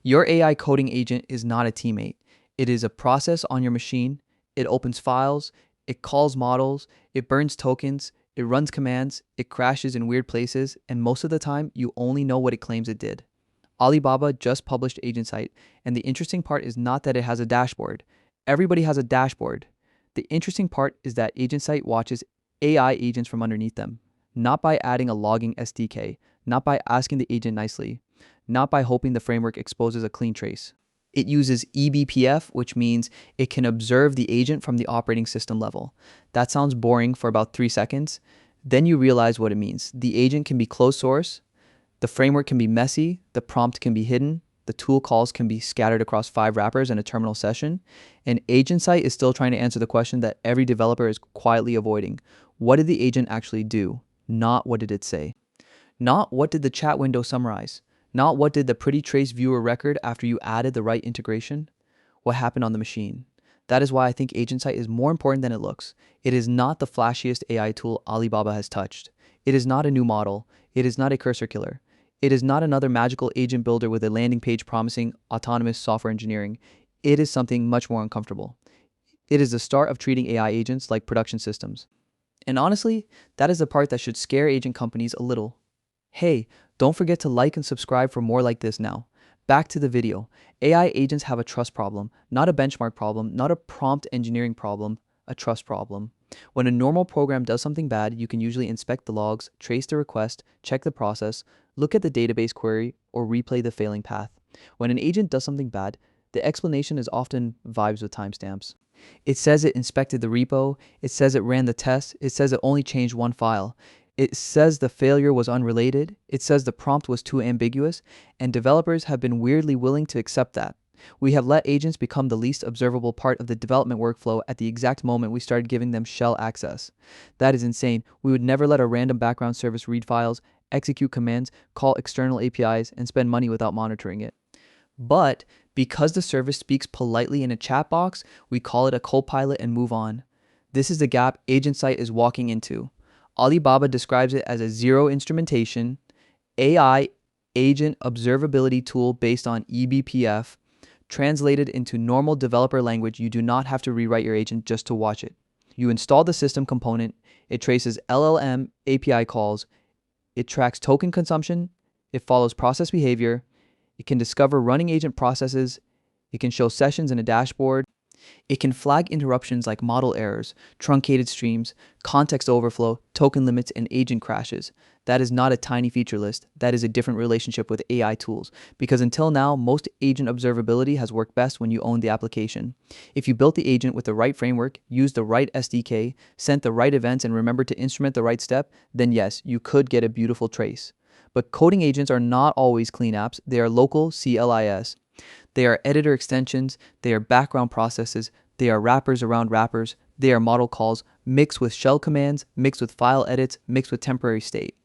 Your AI coding agent is not a teammate. It is a process on your machine. It opens files, it calls models, it burns tokens, it runs commands, it crashes in weird places, and most of the time, you only know what it claims it did. Alibaba just published AgentSight, and the interesting part is not that it has a dashboard. Everybody has a dashboard. The interesting part is that AgentSight watches AI agents from underneath them, not by adding a logging SDK, not by asking the agent nicely, not by hoping the framework exposes a clean trace. It uses eBPF, which means it can observe the agent from the operating system level. That sounds boring for about 3 seconds. Then you realize what it means. The agent can be closed source, the framework can be messy, the prompt can be hidden, the tool calls can be scattered across 5 wrappers and a terminal session, and AgentSight is still trying to answer the question that every developer is quietly avoiding. What did the agent actually do? Not what did it say. Not what did the chat window summarize. Not what did the pretty trace viewer record after you added the right integration. What happened on the machine. That is why I think AgentSight is more important than it looks. It is not the flashiest AI tool Alibaba has touched. It is not a new model. It is not a cursor killer. It is not another magical agent builder with a landing page promising autonomous software engineering. It is something much more uncomfortable. It is the start of treating AI agents like production systems. And honestly, that is the part that should scare agent companies a little. Hey, don't forget to like and subscribe for more like this now. Back to the video. AI agents have a trust problem, not a benchmark problem, not a prompt engineering problem, a trust problem. When a normal program does something bad, you can usually inspect the logs, trace the request, check the process, look at the database query, or replay the failing path. When an agent does something bad, the explanation is often vibes with timestamps. It says it inspected the repo, it says it ran the test, it says it only changed one file. It says the failure was unrelated, it says the prompt was too ambiguous, and developers have been weirdly willing to accept that. We have let agents become the least observable part of the development workflow at the exact moment we started giving them shell access. That is insane. We would never let a random background service read files, execute commands, call external APIs, and spend money without monitoring it. But because the service speaks politely in a chat box, we call it a co-pilot and move on. This is the gap AgentSight is walking into. Alibaba describes it as a zero instrumentation, AI agent observability tool based on eBPF, translated into normal developer language. You do not have to rewrite your agent just to watch it. You install the system component, it traces LLM API calls, it tracks token consumption, it follows process behavior, it can discover running agent processes, it can show sessions in a dashboard, it can flag interruptions like model errors, truncated streams, context overflow, token limits, and agent crashes. That is not a tiny feature list. That is a different relationship with AI tools. Because until now, most agent observability has worked best when you own the application. If you built the agent with the right framework, used the right SDK, sent the right events, and remembered to instrument the right step, then yes, you could get a beautiful trace. But coding agents are not always clean apps. They are local CLIs. They are editor extensions, they are background processes, they are wrappers around wrappers, they are model calls, mixed with shell commands, mixed with file edits, mixed with temporary state.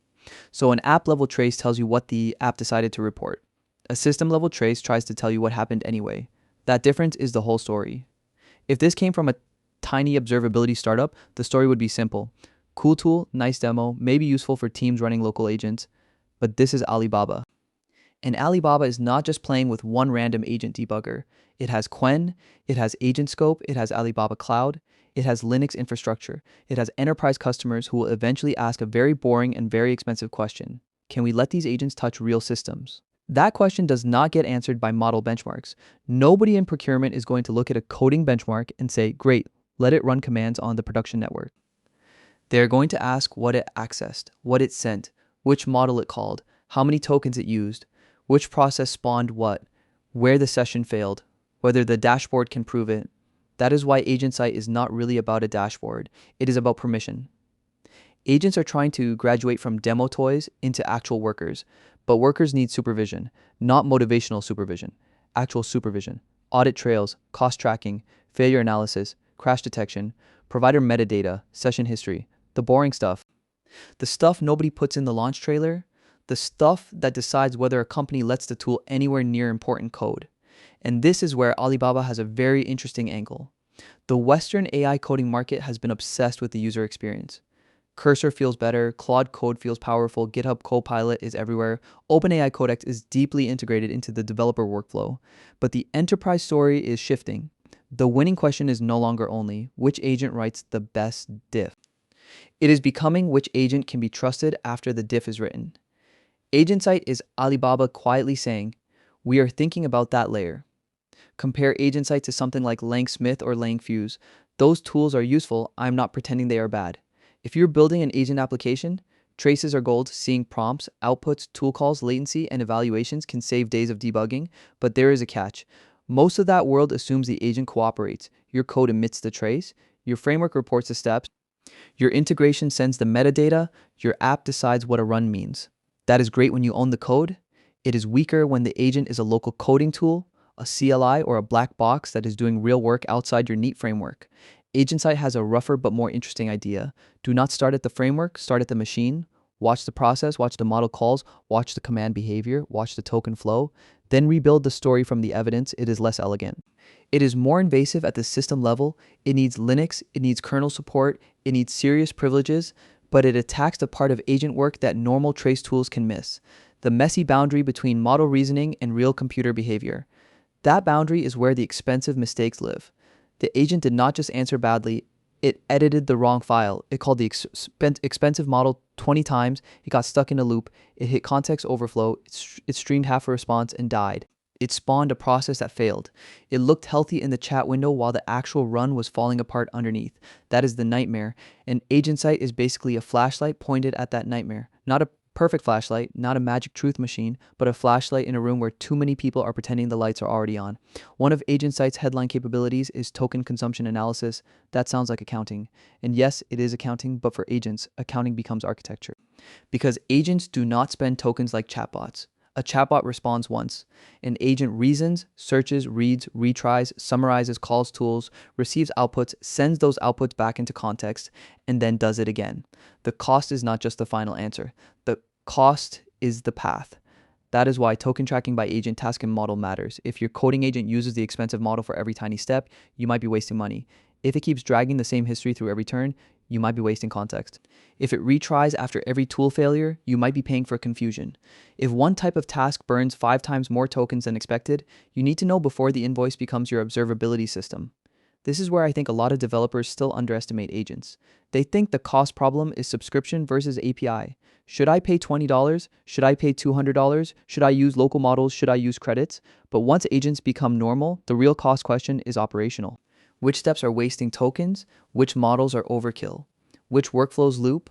So an app level trace tells you what the app decided to report. A system level trace tries to tell you what happened anyway. That difference is the whole story. If this came from a tiny observability startup, the story would be simple. Cool tool, nice demo, maybe useful for teams running local agents. But this is Alibaba. And Alibaba is not just playing with one random agent debugger. It has Qwen, it has Agent Scope, it has Alibaba Cloud, it has Linux infrastructure, it has enterprise customers who will eventually ask a very boring and very expensive question. Can we let these agents touch real systems? That question does not get answered by model benchmarks. Nobody in procurement is going to look at a coding benchmark and say, great, let it run commands on the production network. They're going to ask what it accessed, what it sent, which model it called, how many tokens it used, which process spawned what, where the session failed, whether the dashboard can prove it. That is why AgentSight is not really about a dashboard. It is about permission. Agents are trying to graduate from demo toys into actual workers, but workers need supervision, not motivational supervision, actual supervision, audit trails, cost tracking, failure analysis, crash detection, provider metadata, session history, the boring stuff. The stuff nobody puts in the launch trailer, the stuff that decides whether a company lets the tool anywhere near important code. And this is where Alibaba has a very interesting angle. The Western AI coding market has been obsessed with the user experience. Cursor feels better, Claude Code feels powerful, GitHub Copilot is everywhere, OpenAI Codex is deeply integrated into the developer workflow. But the enterprise story is shifting. The winning question is no longer only which agent writes the best diff. It is becoming which agent can be trusted after the diff is written. AgentSight is Alibaba quietly saying, we are thinking about that layer. Compare AgentSight to something like LangSmith or LangFuse. Those tools are useful, I'm not pretending they are bad. If you're building an agent application, traces are gold, seeing prompts, outputs, tool calls, latency, and evaluations can save days of debugging, but there is a catch. Most of that world assumes the agent cooperates. Your code emits the trace, your framework reports the steps, your integration sends the metadata, your app decides what a run means. That is great when you own the code. It is weaker when the agent is a local coding tool, a CLI, or a black box that is doing real work outside your neat framework. AgentSight has a rougher but more interesting idea. Do not start at the framework, start at the machine. Watch the process, watch the model calls, watch the command behavior, watch the token flow. Then rebuild the story from the evidence. It is less elegant. It is more invasive at the system level. It needs Linux, it needs kernel support, it needs serious privileges, but it attacks the part of agent work that normal trace tools can miss. The messy boundary between model reasoning and real computer behavior. That boundary is where the expensive mistakes live. The agent did not just answer badly, it edited the wrong file. It called the expensive model 20 times, it got stuck in a loop, it hit context overflow, it streamed half a response and died. It spawned a process that failed. It looked healthy in the chat window while the actual run was falling apart underneath. That is the nightmare. And AgentSight is basically a flashlight pointed at that nightmare. Not a perfect flashlight, not a magic truth machine, but a flashlight in a room where too many people are pretending the lights are already on. One of AgentSight's headline capabilities is token consumption analysis. That sounds like accounting. And yes, it is accounting, but for agents, accounting becomes architecture. Because agents do not spend tokens like chatbots. A chatbot responds once. An agent reasons, searches, reads, retries, summarizes, calls tools, receives outputs, sends those outputs back into context, and then does it again. The cost is not just the final answer. The cost is the path. That is why token tracking by agent, task, and model matters. If your coding agent uses the expensive model for every tiny step, you might be wasting money. If it keeps dragging the same history through every turn, you might be wasting context. If it retries after every tool failure, you might be paying for confusion. If one type of task burns 5 times more tokens than expected, you need to know before the invoice becomes your observability system. This is where I think a lot of developers still underestimate agents. They think the cost problem is subscription versus API. Should I pay $20? Should I pay $200? Should I use local models? Should I use credits? But once agents become normal, the real cost question is operational. Which steps are wasting tokens? Which models are overkill? Which workflows loop?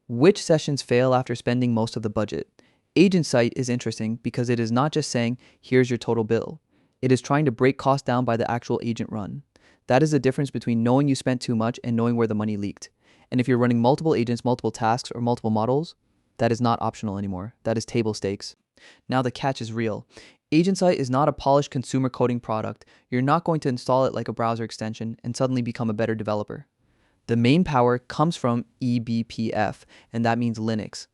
Which sessions fail after spending most of the budget? AgentSight is interesting because it is not just saying, here's your total bill. It is trying to break costs down by the actual agent run. That is the difference between knowing you spent too much and knowing where the money leaked. And if you're running multiple agents, multiple tasks, or multiple models, that is not optional anymore. That is table stakes. Now the catch is real. AgentSight is not a polished consumer coding product. You're not going to install it like a browser extension and suddenly become a better developer. The main power comes from eBPF, and that means Linux.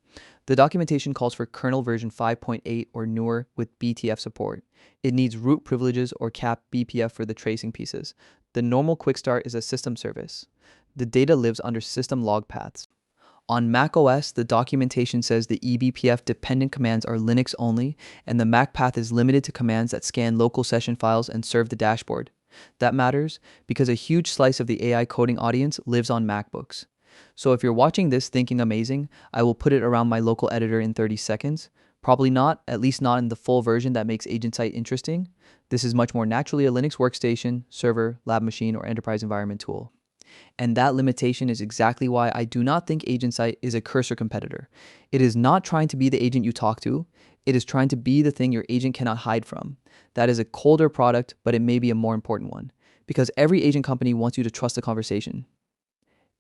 The documentation calls for kernel version 5.8 or newer with BTF support. It needs root privileges or cap BPF for the tracing pieces. The normal quick start is a system service. The data lives under system log paths. On macOS, the documentation says the eBPF dependent commands are Linux only, and the Mac path is limited to commands that scan local session files and serve the dashboard. That matters because a huge slice of the AI coding audience lives on MacBooks. So if you're watching this thinking amazing, I will put it around my local editor in 30 seconds. Probably not, at least not in the full version that makes AgentSight interesting. This is much more naturally a Linux workstation, server, lab machine, or enterprise environment tool. And that limitation is exactly why I do not think AgentSight is a cursor competitor. It is not trying to be the agent you talk to. It is trying to be the thing your agent cannot hide from. That is a colder product, but it may be a more important one. Because every agent company wants you to trust the conversation.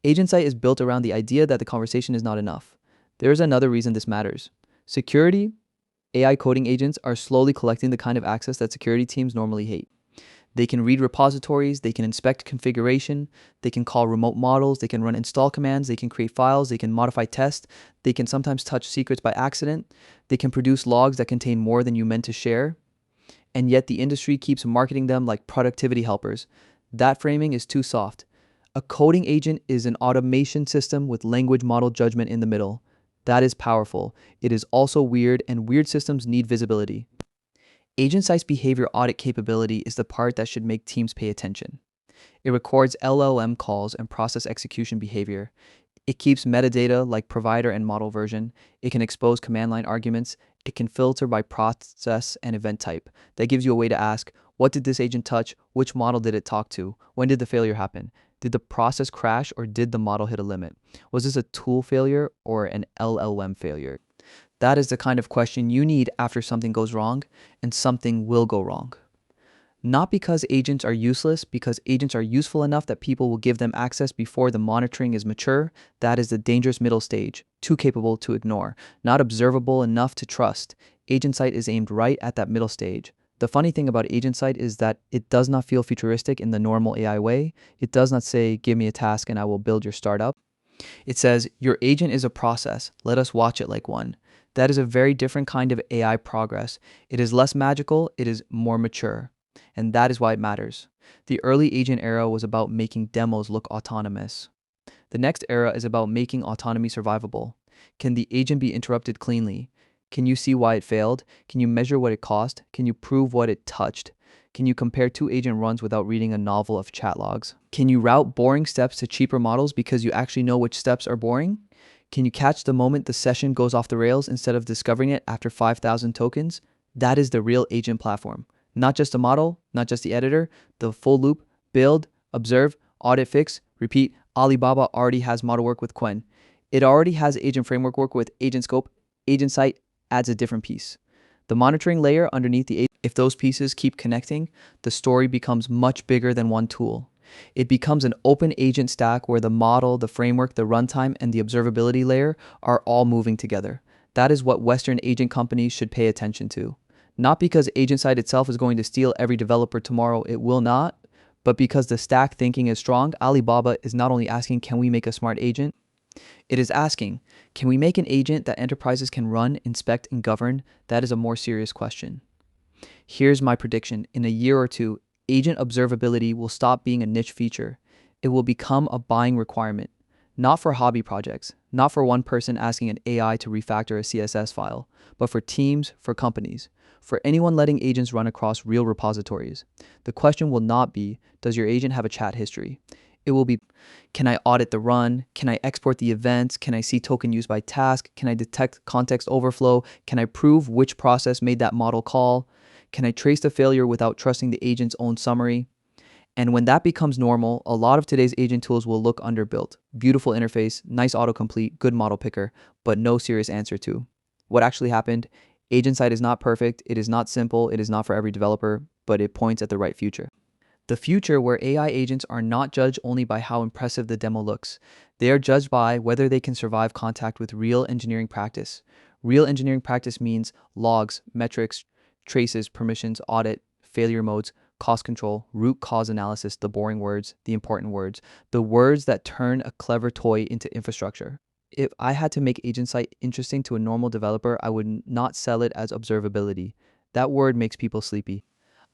AgentSight is built around the idea that the conversation is not enough. There is another reason this matters. Security, AI coding agents are slowly collecting the kind of access that security teams normally hate. They can read repositories, they can inspect configuration, they can call remote models, they can run install commands, they can create files, they can modify tests, they can sometimes touch secrets by accident, they can produce logs that contain more than you meant to share, and yet the industry keeps marketing them like productivity helpers. That framing is too soft. A coding agent is an automation system with language model judgment in the middle. That is powerful. It is also weird, and weird systems need visibility. AgentSight's behavior audit capability is the part that should make teams pay attention. It records LLM calls and process execution behavior. It keeps metadata like provider and model version. It can expose command line arguments. It can filter by process and event type. That gives you a way to ask, what did this agent touch? Which model did it talk to? When did the failure happen? Did the process crash or did the model hit a limit? Was this a tool failure or an LLM failure? That is the kind of question you need after something goes wrong, and something will go wrong. Not because agents are useless, because agents are useful enough that people will give them access before the monitoring is mature. That is the dangerous middle stage, too capable to ignore, not observable enough to trust. AgentSight is aimed right at that middle stage. The funny thing about AgentSight is that it does not feel futuristic in the normal AI way. It does not say, give me a task and I will build your startup. It says, your agent is a process. Let us watch it like one. That is a very different kind of AI progress. It is less magical. It is more mature. And that is why it matters. The early agent era was about making demos look autonomous. The next era is about making autonomy survivable. Can the agent be interrupted cleanly? Can you see why it failed? Can you measure what it cost? Can you prove what it touched? Can you compare two agent runs without reading a novel of chat logs? Can you route boring steps to cheaper models because you actually know which steps are boring? Can you catch the moment the session goes off the rails instead of discovering it after 5,000 tokens? That is the real agent platform. Not just a model, not just the editor, the full loop, build, observe, audit, fix, repeat. Alibaba already has model work with Qwen. It already has agent framework work with Agent Scope. AgentSight adds a different piece. The monitoring layer underneath the agent. If those pieces keep connecting, the story becomes much bigger than one tool. It becomes an open agent stack where the model, the framework, the runtime, and the observability layer are all moving together. That is what Western agent companies should pay attention to. Not because AgentSight itself is going to steal every developer tomorrow, it will not, but because the stack thinking is strong. Alibaba is not only asking, can we make a smart agent? It is asking, can we make an agent that enterprises can run, inspect, and govern? That is a more serious question. Here's my prediction. In a year or two, agent observability will stop being a niche feature. It will become a buying requirement, not for hobby projects, not for one person asking an AI to refactor a CSS file, but for teams, for companies, for anyone letting agents run across real repositories. The question will not be, does your agent have a chat history? It will be, can I audit the run? Can I export the events? Can I see token used by task? Can I detect context overflow? Can I prove which process made that model call? Can I trace the failure without trusting the agent's own summary? And when that becomes normal, a lot of today's agent tools will look underbuilt. Beautiful interface, nice autocomplete, good model picker, but no serious answer to what actually happened. AgentSight is not perfect, it is not simple, it is not for every developer, but it points at the right future. The future where AI agents are not judged only by how impressive the demo looks. They are judged by whether they can survive contact with real engineering practice. Real engineering practice means logs, metrics, traces, permissions, audit, failure modes, cost control, root cause analysis, the boring words, the important words, the words that turn a clever toy into infrastructure. If I had to make AgentSight interesting to a normal developer, I would not sell it as observability. That word makes people sleepy.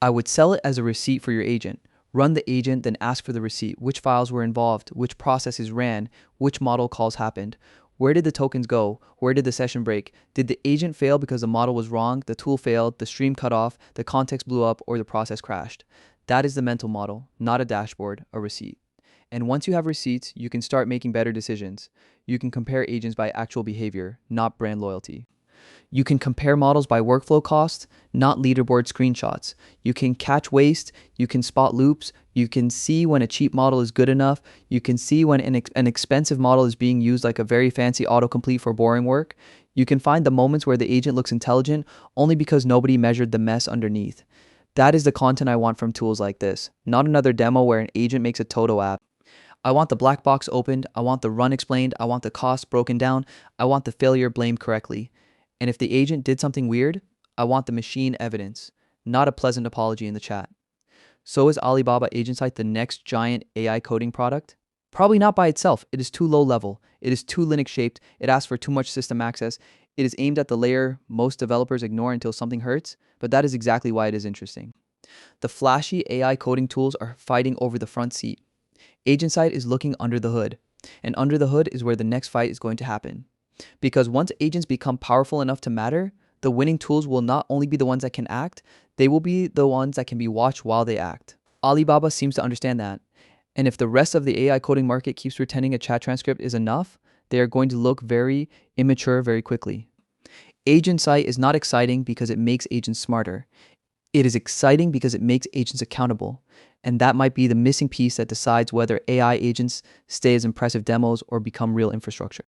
I would sell it as a receipt for your agent. Run the agent, then ask for the receipt. Which files were involved? Which processes ran? Which model calls happened? Where did the tokens go? Where did the session break? Did the agent fail because the model was wrong, the tool failed, the stream cut off, the context blew up, or the process crashed? That is the mental model, not a dashboard, a receipt. And once you have receipts, you can start making better decisions. You can compare agents by actual behavior, not brand loyalty. You can compare models by workflow cost, not leaderboard screenshots. You can catch waste, you can spot loops, you can see when a cheap model is good enough, you can see when an expensive model is being used like a very fancy autocomplete for boring work. You can find the moments where the agent looks intelligent only because nobody measured the mess underneath. That is the content I want from tools like this, not another demo where an agent makes a Toto app. I want the black box opened, I want the run explained, I want the cost broken down, I want the failure blamed correctly. And if the agent did something weird, I want the machine evidence, not a pleasant apology in the chat. So is Alibaba AgentSight the next giant AI coding product? Probably not by itself. It is too low level. It is too Linux shaped. It asks for too much system access. It is aimed at the layer most developers ignore until something hurts, but that is exactly why it is interesting. The flashy AI coding tools are fighting over the front seat. AgentSight is looking under the hood, and under the hood is where the next fight is going to happen. Because once agents become powerful enough to matter, the winning tools will not only be the ones that can act, they will be the ones that can be watched while they act. Alibaba seems to understand that. And if the rest of the AI coding market keeps pretending a chat transcript is enough, they are going to look very immature very quickly. AgentSight is not exciting because it makes agents smarter. It is exciting because it makes agents accountable. And that might be the missing piece that decides whether AI agents stay as impressive demos or become real infrastructure.